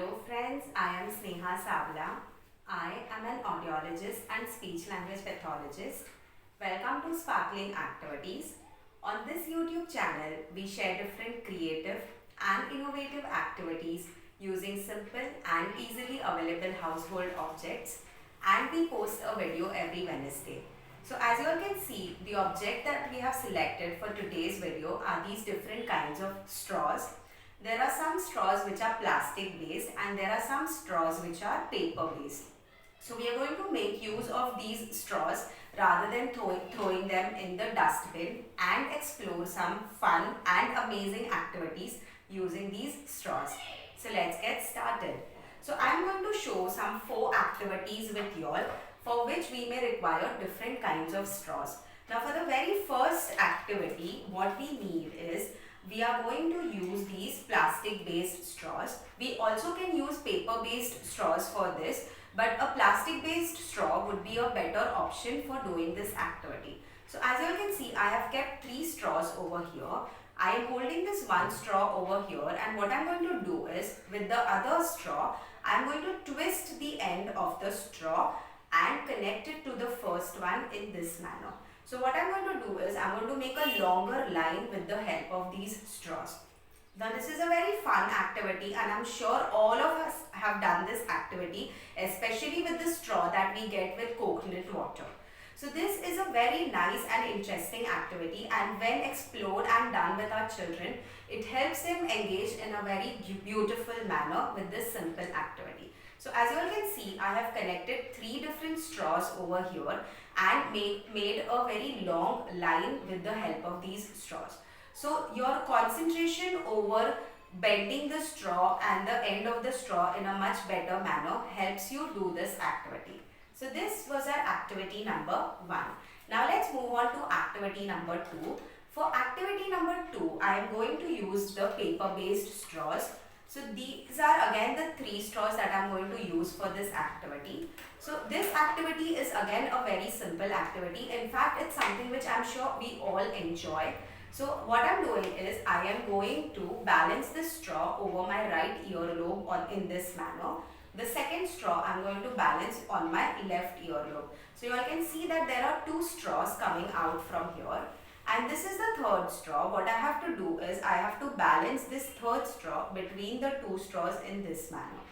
Hello friends, I am Sneha Savla. I am an audiologist and speech language pathologist. Welcome to Sparkling Activities. On this YouTube channel, we share different creative and innovative activities using simple and easily available household objects, and we post a video every Wednesday. So as you all can see, the object that we have selected for today's video are these different kinds of straws. There are some straws which are plastic based and there are some straws which are paper based. So we are going to make use of these straws rather than throwing them in the dustbin and explore some fun and amazing activities using these straws. So let's get started. So I am going to show some 4 activities with you all for which we may require different kinds of straws. Now for the very first activity, what we need is we are going to use these plastic based straws. We also can use paper based straws for this, but a plastic based straw would be a better option for doing this activity. So as you can see, I have kept 3 straws over here. I am holding this one straw over here, and what I am going to do is with the other straw, I am going to twist the end of the straw and connect it to the first one in this manner. So what I'm going to do is I'm going to make a longer line with the help of these straws. Now this is a very fun activity and I'm sure all of us have done this activity, especially with the straw that we get with coconut water. So this is a very nice and interesting activity, and when explored and done with our children, it helps them engage in a very beautiful manner with this simple activity. So as you all can see, I have connected 3 different straws over here and made a very long line with the help of these straws. So your concentration over bending the straw and the end of the straw in a much better manner helps you do this activity. So this was our activity number 1. Now let's move on to activity number 2. For activity number 2, I am going to use the paper based straws. So these are again the 3 straws that I am going to use for this activity. So this activity is again a very simple activity. In fact, it's something which I am sure we all enjoy. So what I am doing is I am going to balance this straw over my right earlobe in this manner. The second straw I am going to balance on my left earlobe. So you all can see that there are 2 straws coming out from here. And this is the third straw. What I have to do is I have to balance this third straw between the 2 straws in this manner.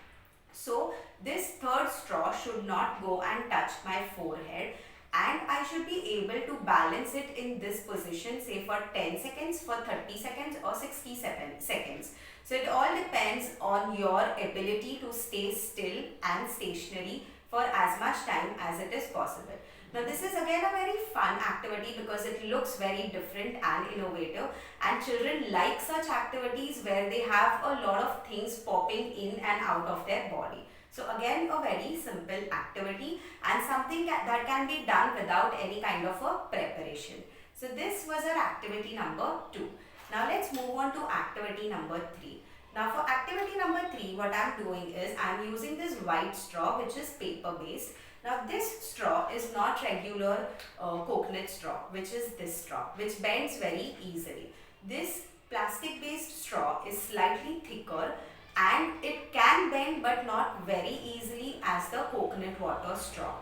So this third straw should not go and touch my forehead, and I should be able to balance it in this position, say for 10 seconds, for 30 seconds or 60 seconds. So it all depends on your ability to stay still and stationary for as much time as it is possible. Now this is again a very fun activity because it looks very different and innovative, and children like such activities where they have a lot of things popping in and out of their body. So again a very simple activity and something that can be done without any kind of a preparation. So this was our activity number 2. Now let's move on to activity number 3. Now for activity number 3, what I am doing is I am using this white straw which is paper based. Now this straw is not regular coconut straw, which is this straw, which bends very easily. This plastic based straw is slightly thicker and it can bend but not very easily as the coconut water straw.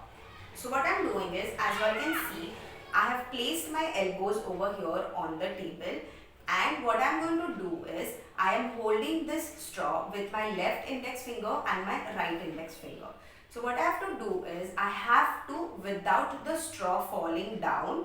So what I am doing is, as you all can see, I have placed my elbows over here on the table, and what I am going to do is I am holding this straw with my left index finger and my right index finger. So what I have to do is I have to, without the straw falling down,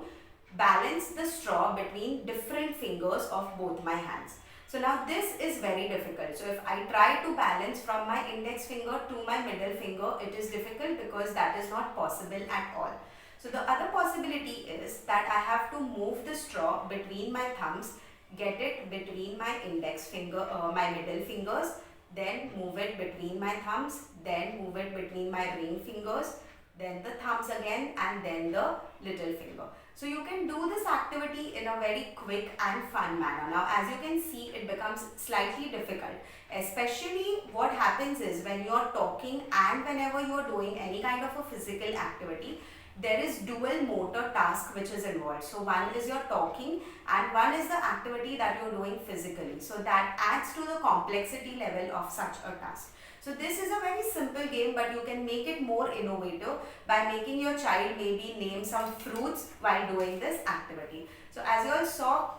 balance the straw between different fingers of both my hands. So now this is very difficult. So if I try to balance from my index finger to my middle finger, it is difficult because that is not possible at all. So the other possibility is that I have to move the straw between my thumbs, get it between my index finger, my middle fingers, then move it between my thumbs, then move it between my ring fingers, then the thumbs again, and then the little finger. So you can do this activity in a very quick and fun manner. Now as you can see, it becomes slightly difficult, especially what happens is when you are talking and whenever you are doing any kind of a physical activity, there is dual motor task which is involved. So one is your talking and one is the activity that you're doing physically. So that adds to the complexity level of such a task. So this is a very simple game, but you can make it more innovative by making your child maybe name some fruits while doing this activity. So as you all saw,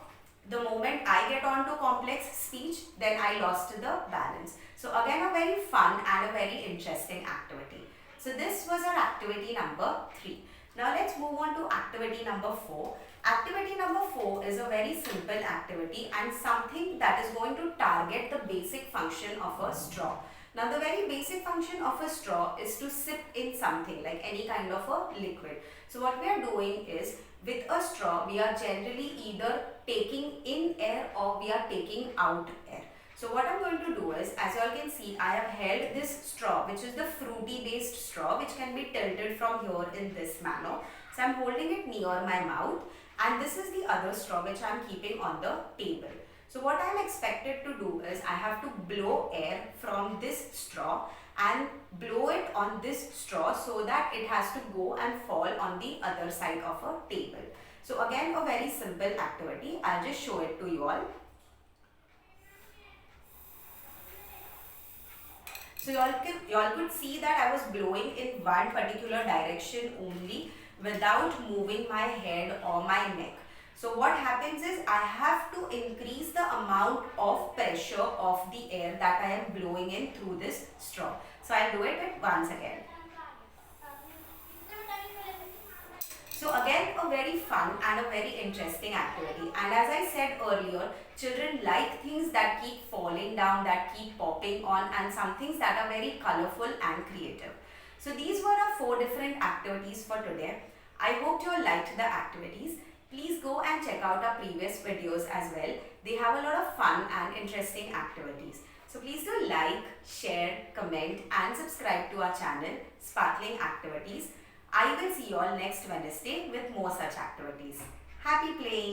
the moment I get on to complex speech, then I lost the balance. So again, a very fun and a very interesting activity. So this was our activity number 3. Now let's move on to activity number 4. Activity number 4 is a very simple activity and something that is going to target the basic function of a straw. Now the very basic function of a straw is to sip in something like any kind of a liquid. So what we are doing is, with a straw we are generally either taking in air or we are taking out air. So what I'm going to do is, as you all can see, I have held this straw, which is the fruity based straw, which can be tilted from here in this manner. So I'm holding it near my mouth, and this is the other straw which I'm keeping on the table. So what I am expected to do is, I have to blow air from this straw and blow it on this straw so that it has to go and fall on the other side of a table. So again, a very simple activity. I'll just show it to you all. So you all could see that I was blowing in one particular direction only without moving my head or my neck. So what happens is, I have to increase the amount of pressure of the air that I am blowing in through this straw. So I'll do it once again. So again, a very fun and a very interesting activity. And as I said earlier, children like things that keep falling down, that keep popping on, and some things that are very colorful and creative. So these were our 4 different activities for today. I hope you all liked the activities. Please go and check out our previous videos as well. They have a lot of fun and interesting activities. So please do like, share, comment and subscribe to our channel, Sparkling Activities. I will see you all next Wednesday with more such activities. Happy playing!